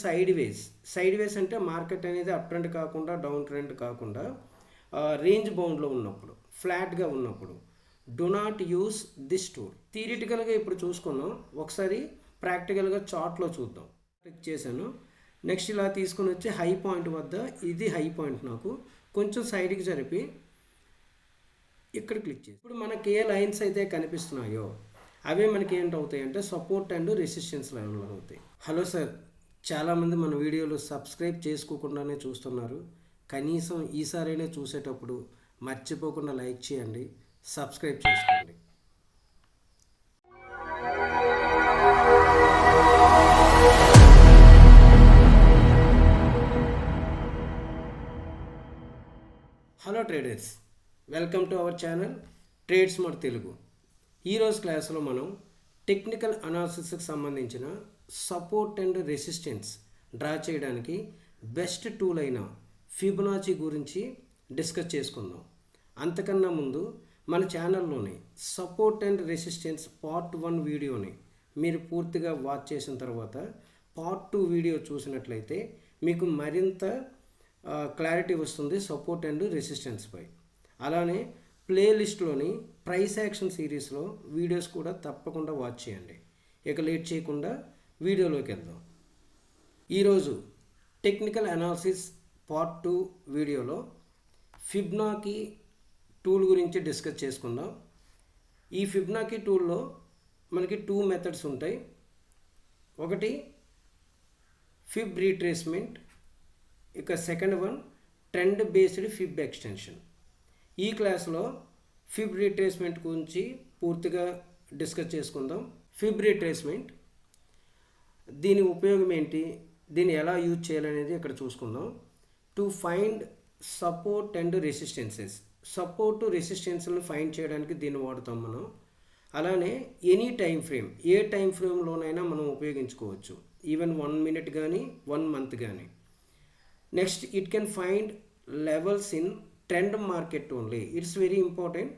Side వేస్ అంటే market అనేది up trend కాకుండా డౌన్ ట్రెండ్ కాకుండా రేంజ్ బౌండ్లో ఉన్నప్పుడు, ఫ్లాట్గా ఉన్నప్పుడు do not use this tool. థియరిటికల్గా ఇప్పుడు చూసుకున్నాం, ఒకసారి ప్రాక్టికల్గా చార్ట్లో చూద్దాం. క్లిక్ చేశాను. నెక్స్ట్ ఇలా తీసుకొని వచ్చి హై పాయింట్ వద్ద, ఇది హై పాయింట్, నాకు కొంచెం సైడ్కి జరిపి ఇక్కడ క్లిక్ చేసి ఇప్పుడు మనకి ఏ లైన్స్ అయితే కనిపిస్తున్నాయో అవే మనకి ఏంటవుతాయి అంటే సపోర్ట్ అండ్ రెసిస్టెన్స్ లెవెల్ అవుతాయి. హలో సార్, చాలామంది మన వీడియోలు సబ్స్క్రైబ్ చేసుకోకుండానే చూస్తున్నారు. కనీసం ఈసారైనా చూసేటప్పుడు మర్చిపోకుండా లైక్ చేయండి, సబ్స్క్రైబ్ చేసుకోండి. Hello traders, welcome to our channel trade smart Telugu. ఈరోజు క్లాస్లో మనం టెక్నికల్ అనాలిసిస్కి సంబంధించిన సపోర్ట్ అండ్ రెసిస్టెన్స్ డ్రా చేయడానికి బెస్ట్ టూల్ అయిన ఫిబొనాచి గురించి డిస్కస్ చేసుకుందాం. అంతకన్నా ముందు మన ఛానల్లోని సపోర్ట్ అండ్ రెసిస్టెన్స్ పార్ట్ 1 వీడియోని మీరు పూర్తిగా వాచ్ చేసిన తర్వాత పార్ట్ 2 వీడియో చూసినట్లయితే మీకు మరింత క్లారిటీ వస్తుంది సపోర్ట్ అండ్ రెసిస్టెన్స్ పై. అలానే ప్లేలిస్ట్లోని ప్రైస్ యాక్షన్ సిరీస్లో వీడియోస్ కూడా తప్పకుండా వాచ్ చేయండి. ఇక లేట్ చేయకుండా వీడియోలోకి వెళ్దాం. ఈరోజు టెక్నికల్ అనాలిసిస్ పార్ట్ 2 వీడియోలో ఫిబొనాచి టూల్ గురించి డిస్కస్ చేసుకుందాం. ఈ ఫిబొనాచి టూల్లో మనకి 2 మెథడ్స్ ఉంటాయి. ఒకటి ఫిబ్ రీట్రేస్మెంట్, ఇక second one trend based Feb extension. ఈ క్లాస్లో ఫిబ్ రీట్రేస్మెంట్ గురించి పూర్తిగా డిస్కస్ చేసుకుందాం. ఫిబ్ రీట్రేస్మెంట్, దీని ఉపయోగం ఏంటి, దీన్ని ఎలా యూజ్ చేయాలనేది ఇక్కడ చూసుకుందాం. To find support and resistances, support రెసిస్టెన్స్లను ఫైండ్ చేయడానికి దీన్ని వాడుతాం మనం. అలానే ఎనీ టైం ఫ్రేమ్, ఏ టైం ఫ్రేమ్లోనైనా మనం ఉపయోగించుకోవచ్చు, ఈవెన్ 1 మినిట్ కానీ 1 మంత్ కానీ. Next it can find levels in trend market only. It's very important.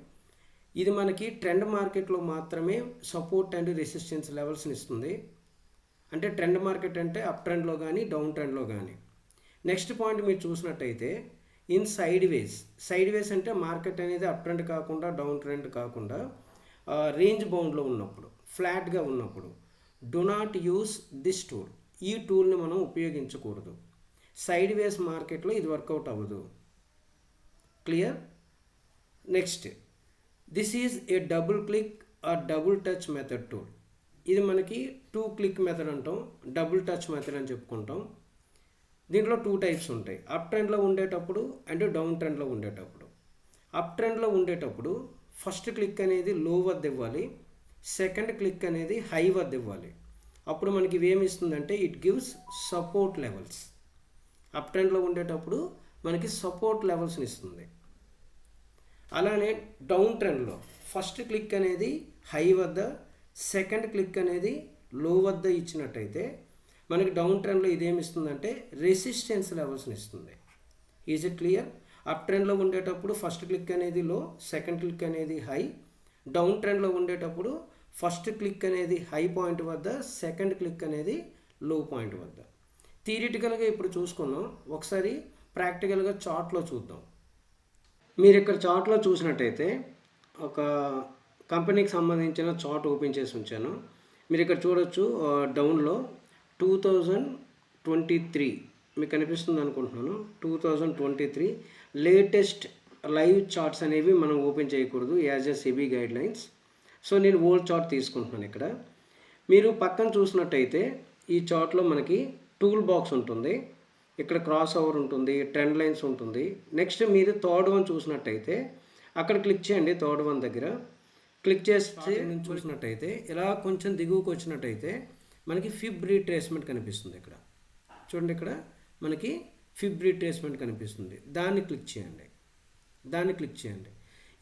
ఇది మనకి ట్రెండ్ మార్కెట్లో మాత్రమే సపోర్ట్ అండ్ రెసిస్టెన్స్ లెవెల్స్ని ఇస్తుంది. అంటే ట్రెండ్ మార్కెట్ అంటే అప్ ట్రెండ్లో కానీ డౌన్ ట్రెండ్లో కానీ. నెక్స్ట్ పాయింట్ మీరు చూసినట్టయితే ఇన్ సైడ్ వేస్ అంటే మార్కెట్ అనేది అప్ ట్రెండ్ కాకుండా డౌన్ ట్రెండ్ కాకుండా రేంజ్ బౌండ్లో ఉన్నప్పుడు, ఫ్లాట్గా ఉన్నప్పుడు do not use this tool. ఈ టూల్ని మనం ఉపయోగించకూడదు. సైడ్ వేస్ మార్కెట్లో ఇది వర్కౌట్ అవ్వదు. Clear? Next, this is a double click are double touch method tool. ఇది మనకి 2 క్లిక్ మెథడ్ అంటాం, డబుల్ టచ్ మెథడ్ అని చెప్పుకుంటాం. దీంట్లో 2 టైప్స్ ఉంటాయి, అప్ ట్రెండ్లో ఉండేటప్పుడు అండ్ డౌన్ ట్రెండ్లో ఉండేటప్పుడు. అప్ ట్రెండ్లో ఉండేటప్పుడు ఫస్ట్ క్లిక్ అనేది లో వద్ద ఇవ్వాలి, సెకండ్ క్లిక్ అనేది హై వద్ద ఇవ్వాలి. అప్పుడు మనకి ఇవేమి ఇస్తుందంటే it gives support levels. Up ట్రెండ్లో ఉండేటప్పుడు మనకి సపోర్ట్ లెవెల్స్ని ఇస్తుంది. అలానే డౌన్ ట్రెండ్లో ఫస్ట్ క్లిక్ అనేది హై వద్ద, సెకండ్ క్లిక్ అనేది లో వద్ద ఇచ్చినట్టయితే మనకి డౌన్ ట్రెండ్లో ఇదేమి ఇస్తుందంటే రెసిస్టెన్స్ లెవెల్స్ని ఇస్తుంది. Is it clear? అప్ ట్రెండ్లో ఉండేటప్పుడు ఫస్ట్ క్లిక్ అనేది లో, సెకండ్ క్లిక్ అనేది హై. డౌన్ ట్రెండ్లో ఉండేటప్పుడు ఫస్ట్ క్లిక్ అనేది హై పాయింట్ వద్ద, సెకండ్ క్లిక్ అనేది లో పాయింట్ వద్ద. థియరిటికల్గా ఇప్పుడు చూసుకున్నాం, ఒకసారి ప్రాక్టికల్గా చార్ట్లో చూద్దాం. మీరు ఇక్కడ చార్ట్లో చూసినట్టయితే ఒక కంపెనీకి సంబంధించిన చార్ట్ ఓపెన్ చేసి ఉంచాను. మీరు ఇక్కడ చూడొచ్చు, డౌన్లో 2023 మీకు కనిపిస్తుంది అనుకుంటున్నాను. 2023 లేటెస్ట్ లైవ్ చార్ట్స్ అనేవి మనం ఓపెన్ చేయకూడదు as a SEBI guide lines. So నేను ఓల్డ్ చార్ట్ తీసుకుంటున్నాను. ఇక్కడ మీరు పక్కన చూసినట్టయితే ఈ చార్ట్లో మనకి టూల్ బాక్స్ ఉంటుంది, ఇక్కడ క్రాస్ ఓవర్ ఉంటుంది, ట్రెండ్ లైన్స్ ఉంటుంది. నెక్స్ట్ మీరు థర్డ్ వన్ చూసినట్టయితే అక్కడ క్లిక్ చేయండి. థర్డ్ వన్ దగ్గర క్లిక్ చేసి చూసినట్టయితే ఇలా కొంచెం దిగువకు వచ్చినట్టయితే మనకి ఫిబ్ రీట్రేస్మెంట్ కనిపిస్తుంది. ఇక్కడ చూడండి, ఇక్కడ మనకి ఫిబ్ రీట్రేస్మెంట్ కనిపిస్తుంది. దాన్ని క్లిక్ చేయండి.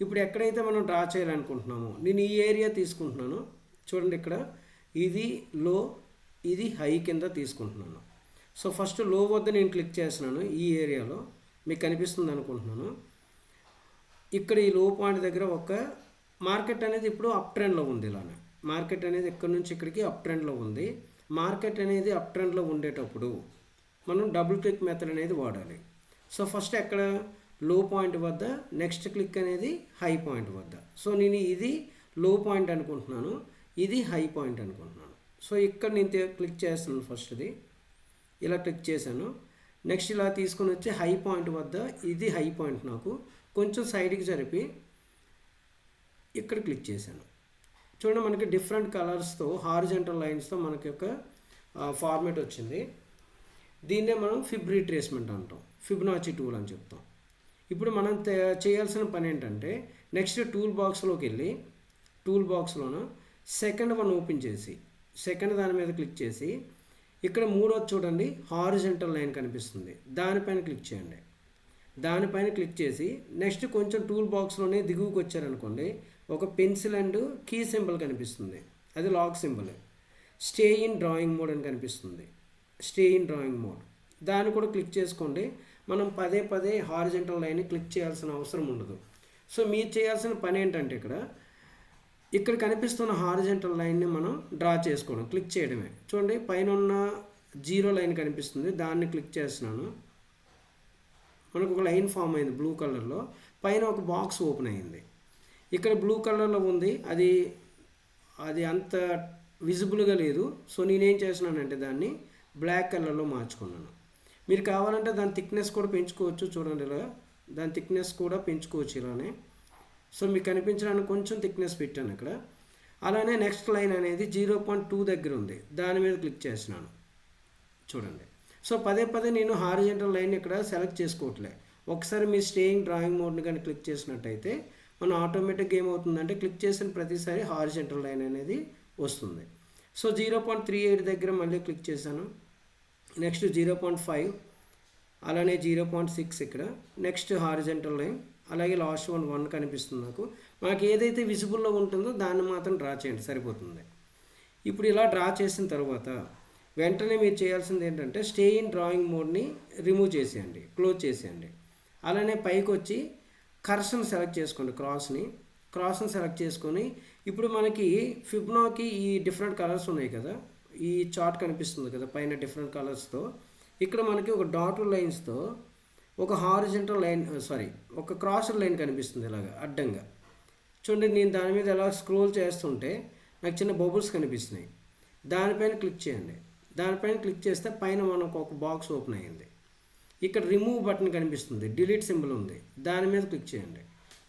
ఇప్పుడు ఎక్కడైతే మనం డ్రా చేయాలనుకుంటున్నామో నేను ఈ ఏరియా తీసుకుంటున్నాను. చూడండి, ఇక్కడ ఇది లో, ఇది హై కింద తీసుకుంటున్నాను. సో ఫస్ట్ లో వద్ద నేను క్లిక్ చేస్తున్నాను. ఈ ఏరియాలో మీకు కనిపిస్తుంది అనుకుంటున్నాను. ఇక్కడ ఈ లో పాయింట్ దగ్గర ఒక మార్కెట్ అనేది ఇప్పుడు అప్ ట్రెండ్లో ఉంది. ఇలానే మార్కెట్ అనేది ఇక్కడ నుంచి ఇక్కడికి అప్ ట్రెండ్లో ఉంది. మార్కెట్ అనేది అప్ ట్రెండ్లో ఉండేటప్పుడు మనం డబుల్ క్లిక్ మెథడ్ అనేది వాడాలి. సో ఫస్ట్ ఎక్కడ లో పాయింట్ వద్ద, నెక్స్ట్ క్లిక్ అనేది హై పాయింట్ వద్ద. సో నేను ఇది లో పాయింట్ అనుకుంటున్నాను, ఇది హై పాయింట్ అనుకుంటున్నాను. సో ఇక్కడ నేను క్లిక్ చేస్తున్నాను, ఫస్ట్ది ఇలా క్లిక్ చేశాను. నెక్స్ట్ ఇలా తీసుకొని వచ్చి హై పాయింట్ వద్ద, ఇది హై పాయింట్, నాకు కొంచెం సైడ్కి జరిపి ఇక్కడ క్లిక్ చేశాను. చూడండి మనకి డిఫరెంట్ కలర్స్తో హారిజంటల్ లైన్స్తో మనకి ఒక ఫార్మేట్ వచ్చింది. దీన్నే మనం ఫిబ్ రీట్రేస్మెంట్ అంటాం, ఫిబొనాచి టూల్ అని చెప్తాం. ఇప్పుడు మనం చేయాల్సిన పని ఏంటంటే నెక్స్ట్ టూల్ బాక్స్లోకి వెళ్ళి టూల్ బాక్స్లోన సెకండ్ వన్ ఓపెన్ చేసి సెకండ్ దాని మీద క్లిక్ చేసి ఇక్కడ మూడోది చూడండి హారిజంటల్ లైన్ కనిపిస్తుంది, దానిపైన క్లిక్ చేయండి. దానిపైన క్లిక్ చేసి నెక్స్ట్ కొంచెం టూల్ బాక్స్లోనే దిగువకి వచ్చారనుకోండి, ఒక పెన్సిల్ అండ్ కీ సింబల్ కనిపిస్తుంది, అది lock symbol. Stay in drawing mode అని కనిపిస్తుంది, స్టే ఇన్ డ్రాయింగ్ మోడ్, దాన్ని కూడా క్లిక్ చేసుకోండి. మనం పదే పదే హారిజంటల్ లైన్ క్లిక్ చేయాల్సిన అవసరం ఉండదు. సో మీరు చేయాల్సిన పని ఏంటంటే ఇక్కడ కనిపిస్తున్న హారిజంటల్ లైన్ని మనం డ్రా చేసుకోవడం, క్లిక్ చేయడమే. చూడండి పైన ఉన్న జీరో లైన్ కనిపిస్తుంది, దాన్ని క్లిక్ చేస్తున్నాను. మనకు ఒక లైన్ ఫామ్ అయింది బ్లూ కలర్లో, పైన ఒక బాక్స్ ఓపెన్ అయింది. ఇక్కడ బ్లూ కలర్లో ఉంది, అది అంత విజిబుల్గా లేదు. సో నేనేం చేస్తున్నానంటే దాన్ని బ్లాక్ కలర్లో మార్చుకున్నాను. మీరు కావాలంటే దాని థిక్నెస్ కూడా పెంచుకోవచ్చు. చూడండి ఇలా దాని థిక్నెస్ కూడా పెంచుకోవచ్చు ఇలానే. సో మీకు కనిపించడానికి కొంచెం థిక్నెస్ పెట్టాను ఇక్కడ. అలానే నెక్స్ట్ లైన్ అనేది 0.2 దగ్గర ఉంది, దాని మీద క్లిక్ చేస్తున్నాను. చూడండి సో పదే పదే నేను హారిజంటల్ లైన్ ఇక్కడ సెలెక్ట్ చేసుకోవట్లే. ఒకసారి మీరు స్టేయింగ్ డ్రాయింగ్ మోడ్ని కానీ క్లిక్ చేసినట్టయితే మనం ఆటోమేటిక్గా ఏమవుతుందంటే క్లిక్ చేసిన ప్రతిసారి హారిజంటల్ లైన్ అనేది వస్తుంది. సో 0.38 దగ్గర మళ్ళీ క్లిక్ చేశాను. నెక్స్ట్ 0.5, అలానే 0.6 ఇక్కడ, నెక్స్ట్ హారిజంటల్ లైన్, అలాగే లాస్ట్ 1 కనిపిస్తుంది. నాకు ఏదైతే విజిబుల్లో ఉంటుందో దాన్ని మాత్రం డ్రా చేయండి, సరిపోతుంది. ఇప్పుడు ఇలా డ్రా చేసిన తర్వాత వెంటనే మీరు చేయాల్సింది ఏంటంటే స్టే ఇన్ డ్రాయింగ్ మోడ్ని రిమూవ్ చేసేయండి, క్లోజ్ చేసేయండి. అలానే పైకి వచ్చి కర్సర్ని సెలెక్ట్ చేసుకోండి, క్రాస్ని సెలెక్ట్ చేసుకొని ఇప్పుడు మనకి ఫిబ్నాకి ఈ డిఫరెంట్ కలర్స్ ఉన్నాయి కదా, ఈ చార్ట్ కనిపిస్తుంది కదా పైన డిఫరెంట్ కలర్స్తో. ఇక్కడ మనకి ఒక డాట్ లైన్స్తో ఒక హారిజంటల్ లైన్, ఒక క్రాస్డ్ లైన్ కనిపిస్తుంది ఇలాగా అడ్డంగా. చూడండి నేను దాని మీద ఎలా స్క్రోల్ చేస్తుంటే నాకు చిన్న బబుల్స్ కనిపిస్తున్నాయి. దానిపైన క్లిక్ చేయండి. దానిపైన క్లిక్ చేస్తే పైన మనకు ఒక బాక్స్ ఓపెన్ అయ్యింది. ఇక్కడ రిమూవ్ బటన్ కనిపిస్తుంది, డిలీట్ సింబల్ ఉంది, దాని మీద క్లిక్ చేయండి.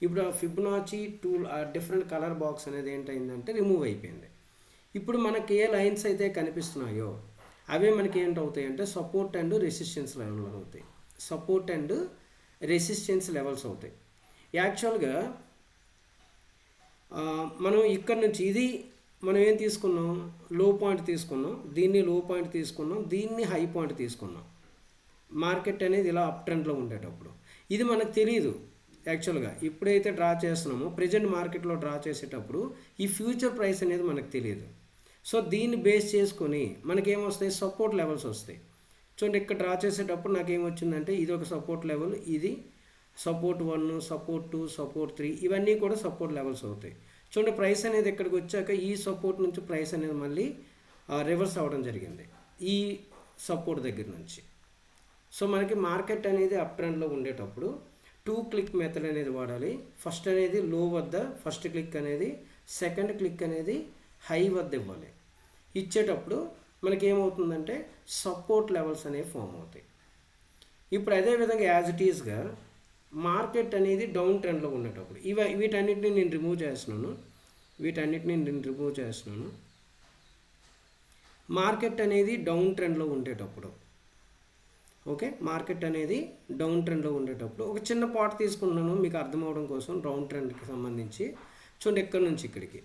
ఇప్పుడు ఆ ఫిబొనాచి టూల్ ఆ డిఫరెంట్ కలర్ బాక్స్ అనేది ఏంటైందంటే రిమూవ్ అయిపోయింది. ఇప్పుడు మనకి ఏ లైన్స్ అయితే కనిపిస్తున్నాయో అవే మనకి ఏంటవుతాయి అంటే సపోర్ట్ అండ్ రెసిస్టెన్స్ లెవెల్ అవుతాయి, సపోర్ట్ అండ్ రెసిస్టెన్స్ లెవెల్స్ అవుతాయి. యాక్చువల్గా మనం ఇక్కడ నుంచి ఇది మనం ఏం తీసుకున్నాం, లో పాయింట్ తీసుకున్నాం, దీన్ని లో పాయింట్ తీసుకున్నాం, దీన్ని హై పాయింట్ తీసుకున్నాం. మార్కెట్ అనేది ఇలా అప్ ట్రెండ్లో ఉండేటప్పుడు ఇది మనకు తెలియదు. యాక్చువల్గా ఇప్పుడైతే డ్రా చేస్తున్నామో ప్రజెంట్ మార్కెట్లో డ్రా చేసేటప్పుడు ఈ ఫ్యూచర్ ప్రైస్ అనేది మనకు తెలియదు. సో దీన్ని బేస్ చేసుకొని మనకేమొస్తాయి, సపోర్ట్ లెవెల్స్ వస్తాయి. చూడండి ఇక్కడ డ్రా చేసేటప్పుడు నాకేమొచ్చిందంటే ఇది ఒక సపోర్ట్ లెవెల్, ఇది సపోర్ట్ 1, సపోర్ట్ 2, సపోర్ట్ 3, ఇవన్నీ కూడా సపోర్ట్ లెవెల్స్ అవుతాయి. చూడండి ప్రైస్ అనేది ఇక్కడికి వచ్చాక ఈ సపోర్ట్ నుంచి ప్రైస్ అనేది మళ్ళీ రివర్స్ అవ్వడం జరిగింది ఈ సపోర్ట్ దగ్గర నుంచి. సో మనకి మార్కెట్ అనేది అప్ ట్రెండ్లో ఉండేటప్పుడు 2 క్లిక్ మెథడ్ అనేది వాడాలి. ఫస్ట్ అనేది లో వద్ద ఫస్ట్ క్లిక్ అనేది, సెకండ్ క్లిక్ అనేది హై వద్ద ఇవ్వాలి. ఇచ్చేటప్పుడు మనకి ఏమవుతుందంటే సపోర్ట్ లెవెల్స్ అనేవి ఫామ్ అవుతాయి. ఇప్పుడు అదేవిధంగా యాజ్ ఇట్ ఈస్గా మార్కెట్ అనేది డౌన్ ట్రెండ్లో ఉండేటప్పుడు వీటన్నిటిని నేను రిమూవ్ చేస్తున్నాను. మార్కెట్ అనేది డౌన్ ట్రెండ్లో ఉండేటప్పుడు, ఓకే, మార్కెట్ అనేది డౌన్ ట్రెండ్లో ఉండేటప్పుడు ఒక చిన్న పార్ట్ తీసుకున్నాను మీకు అర్థం అవడం కోసం. డౌన్ ట్రెండ్కి సంబంధించి చూడండి ఎక్కడి నుంచి ఇక్కడికి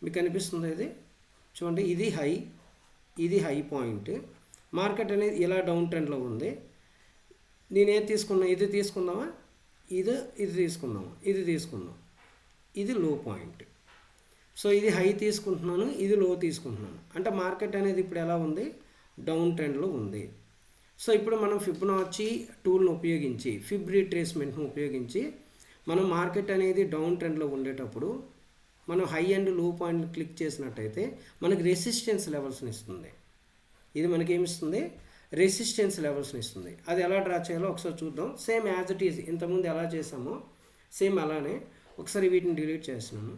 మీకు కనిపిస్తుంది ఇది. చూడండి ఇది హై పాయింట్. మార్కెట్ అనేది ఇలా డౌన్ ట్రెండ్లో ఉంది. నేనేది తీసుకున్నా, ఇది తీసుకుందామా, ఇది తీసుకుందాం, ఇది లో పాయింట్. సో ఇది హై తీసుకుంటున్నాను, ఇది లో తీసుకుంటున్నాను. అంటే మార్కెట్ అనేది ఇప్పుడు ఎలా ఉంది, డౌన్ ట్రెండ్లో ఉంది. సో ఇప్పుడు మనం ఫిబొనాచి టూల్ను ఉపయోగించి ఫిబ్ రీట్రేస్మెంట్ను ఉపయోగించి మనం మార్కెట్ అనేది డౌన్ ట్రెండ్లో ఉండేటప్పుడు మనం హై అండ్ లో పాయింట్ క్లిక్ చేసినట్టయితే మనకి రెసిస్టెన్స్ లెవెల్స్ని ఇస్తుంది. ఇది మనకి ఏమిస్తుంది? రెసిస్టెన్స్ లెవెల్స్ని ఇస్తుంది. అది ఎలా డ్రా చేయాలో ఒకసారి చూద్దాం. సేమ్ యాజ్ ఇట్ ఈజ్ ఇంతకుముందు ఎలా చేసామో సేమ్ అలానే ఒకసారి వీటిని డిలీట్ చేస్తున్నాను.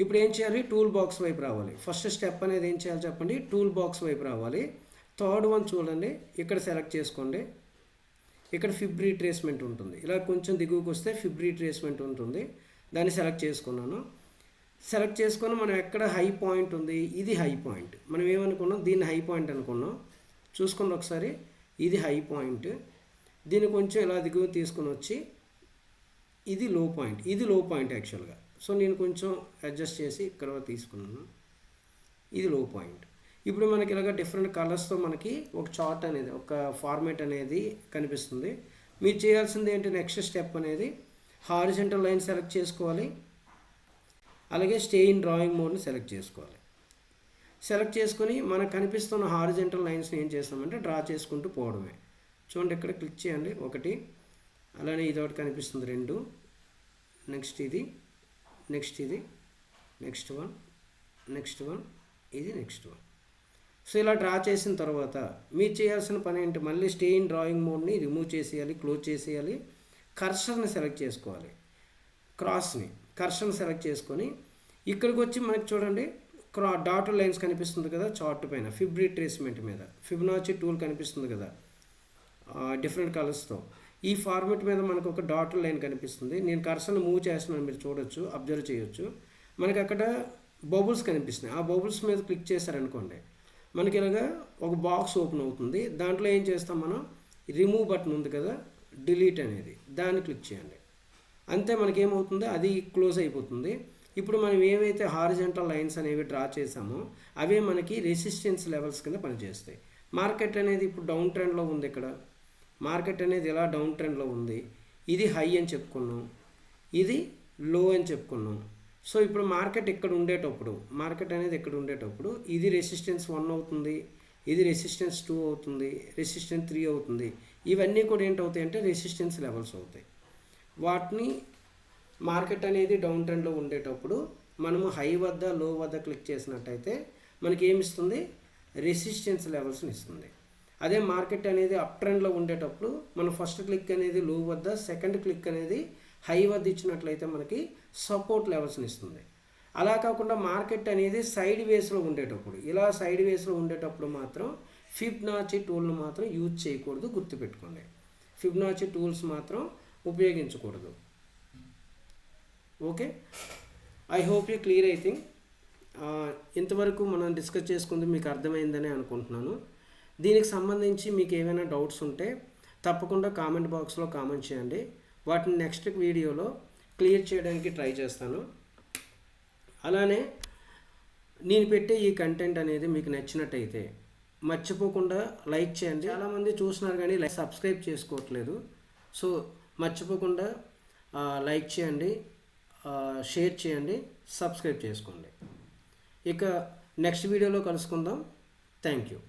ఇప్పుడు ఏం చేయాలి? టూల్ బాక్స్ వైపు రావాలి. ఫస్ట్ స్టెప్ అనేది ఏం చేయాలి చెప్పండి? టూల్ బాక్స్ వైపు రావాలి. థర్డ్ వన్ చూడండి, ఇక్కడ సెలెక్ట్ చేసుకోండి. ఇక్కడ ఫిబ్ రీట్రేస్మెంట్ ఉంటుంది. ఇలా కొంచెం దిగువకు వస్తే ఫిబ్ రీట్రేస్మెంట్ ఉంటుంది. దాన్ని సెలెక్ట్ చేసుకున్నాను. సెలెక్ట్ చేసుకొని మనం ఎక్కడ హై పాయింట్ ఉంది, ఇది హై పాయింట్. మనం ఏమనుకున్నాం? దీన్ని హై పాయింట్ అనుకున్నాం. చూసుకోండి ఒకసారి, ఇది హై పాయింట్. దీన్ని కొంచెం ఇలా దిగువ తీసుకొని వచ్చి ఇది లో పాయింట్. ఇది లో పాయింట్ యాక్చువల్గా. సో నేను కొంచెం అడ్జస్ట్ చేసి ఇక్కడ తీసుకున్నాను. ఇది లో పాయింట్. ఇప్పుడు మనకి ఇలాగ డిఫరెంట్ కలర్స్తో మనకి ఒక చార్ట్ అనేది, ఒక ఫార్మేట్ అనేది కనిపిస్తుంది. మీరు చేయాల్సింది ఏంటి? నెక్స్ట్ స్టెప్ అనేది హారిజంటల్ లైన్ సెలెక్ట్ చేసుకోవాలి. అలాగే స్టే ఇన్ డ్రాయింగ్ మోడ్ని సెలెక్ట్ చేసుకోవాలి. సెలెక్ట్ చేసుకొని మనకు కనిపిస్తున్న హారిజంటల్ లైన్స్ని ఏం చేస్తామంటే డ్రా చేసుకుంటూ పోవడమే. చూడండి, ఇక్కడ క్లిక్ చేయండి. ఒకటి, అలానే ఇది ఒకటి కనిపిస్తుంది, 2, నెక్స్ట్ ఇది, నెక్స్ట్ ఇది, నెక్స్ట్ వన్, నెక్స్ట్ వన్, ఇది నెక్స్ట్ వన్. సో ఇలా డ్రా చేసిన తర్వాత మీరు చేయాల్సిన పని ఏంటి? మళ్ళీ స్టే ఇన్ డ్రాయింగ్ మోడ్ని రిమూవ్ చేసేయాలి, క్లోజ్ చేసేయాలి. కర్సర్ని సెలెక్ట్ చేసుకోవాలి. క్రాస్ని కర్సర్ని సెలెక్ట్ చేసుకొని ఇక్కడికి వచ్చి మనకి చూడండి డాటర్ లైన్స్ కనిపిస్తుంది కదా చార్ట్ పైన, ఫిబ్ రీట్రేస్మెంట్ మీద ఫిబొనాచి టూల్ కనిపిస్తుంది కదా డిఫరెంట్ కలర్స్తో. ఈ ఫార్మెట్ మీద మనకు ఒక డాటర్ లైన్ కనిపిస్తుంది. నేను కర్సర్ని మూవ్ చేస్తున్నాను, మీరు చూడొచ్చు, అబ్జర్వ్ చేయొచ్చు. మనకి అక్కడ బబుల్స్ కనిపిస్తున్నాయి. ఆ బబుల్స్ మీద క్లిక్ చేశారనుకోండి, మనకి ఇలాగా ఒక బాక్స్ ఓపెన్ అవుతుంది. దాంట్లో ఏం చేస్తాం మనం? రిమూవ్ బటన్ ఉంది కదా, డిలీట్ అనేది, దాన్ని క్లిక్ చేయండి. అంతే, మనకేమవుతుంది? అది క్లోజ్ అయిపోతుంది. ఇప్పుడు మనం ఏవైతే హారిజంటల్ లైన్స్ అనేవి డ్రా చేసామో అవే మనకి రెసిస్టెన్స్ లెవెల్స్ కింద పనిచేస్తాయి. మార్కెట్ అనేది ఇప్పుడు డౌన్ ట్రెండ్లో ఉంది. ఇక్కడ మార్కెట్ అనేది ఎలా డౌన్ ట్రెండ్లో ఉంది. ఇది హై అని చెప్పుకున్నాం, ఇది లో అని చెప్పుకున్నాం. సో ఇప్పుడు మార్కెట్ ఇక్కడ ఉండేటప్పుడు, మార్కెట్ అనేది ఇక్కడ ఉండేటప్పుడు ఇది రెసిస్టెన్స్ 1 అవుతుంది, ఇది రెసిస్టెన్స్ 2 అవుతుంది, రెసిస్టెన్స్ 3 అవుతుంది. ఇవన్నీ కూడా ఏంటవుతాయి అంటే రెసిస్టెన్స్ లెవెల్స్ అవుతాయి. వాటిని మార్కెట్ అనేది డౌన్ ట్రెండ్లో ఉండేటప్పుడు మనము హై వద్ద, లో వద్ద క్లిక్ చేసినట్టయితే మనకి ఏమిస్తుంది? రెసిస్టెన్స్ లెవెల్స్ని ఇస్తుంది. అదే మార్కెట్ అనేది అప్ ట్రెండ్లో ఉండేటప్పుడు మనం ఫస్ట్ క్లిక్ అనేది లో వద్ద, సెకండ్ క్లిక్ అనేది హై వద్ద ఇచ్చినట్లయితే మనకి సపోర్ట్ లెవెల్స్ని ఇస్తుంది. అలా కాకుండా మార్కెట్ అనేది సైడ్ వేస్లో ఉండేటప్పుడు, ఇలా సైడ్ వేస్లో ఉండేటప్పుడు మాత్రం ఫిబొనాచి టూల్ను మాత్రం యూజ్ చేయకూడదు, గుర్తుపెట్టుకోండి. ఫిబొనాచి టూల్స్ మాత్రం ఉపయోగించకూడదు. Okay, I hope you clear. I think ఇంతవరకు మనం డిస్కస్ చేసుకుంది మీకు అర్థమైందని అనుకుంటున్నాను. దీనికి సంబంధించి మీకు ఏమైనా డౌట్స్ ఉంటే తప్పకుండా కామెంట్ బాక్స్లో కామెంట్ చేయండి. వాటిని నెక్స్ట్ వీడియోలో క్లియర్ చేయడానికి ట్రై చేస్తాను. అలానే నేను పెట్టే ఈ కంటెంట్ అనేది మీకు నచ్చినట్టయితే మర్చిపోకుండా లైక్ చేయండి. చాలామంది చూస్తున్నారు కానీ సబ్స్క్రైబ్ చేసుకోవట్లేదు. సో మర్చిపోకుండా లైక్ చేయండి, షేర్ చేయండి, సబ్స్క్రైబ్ చేసుకోండి. ఇక నెక్స్ట్ వీడియోలో కలుసుకుందాం. Thank you.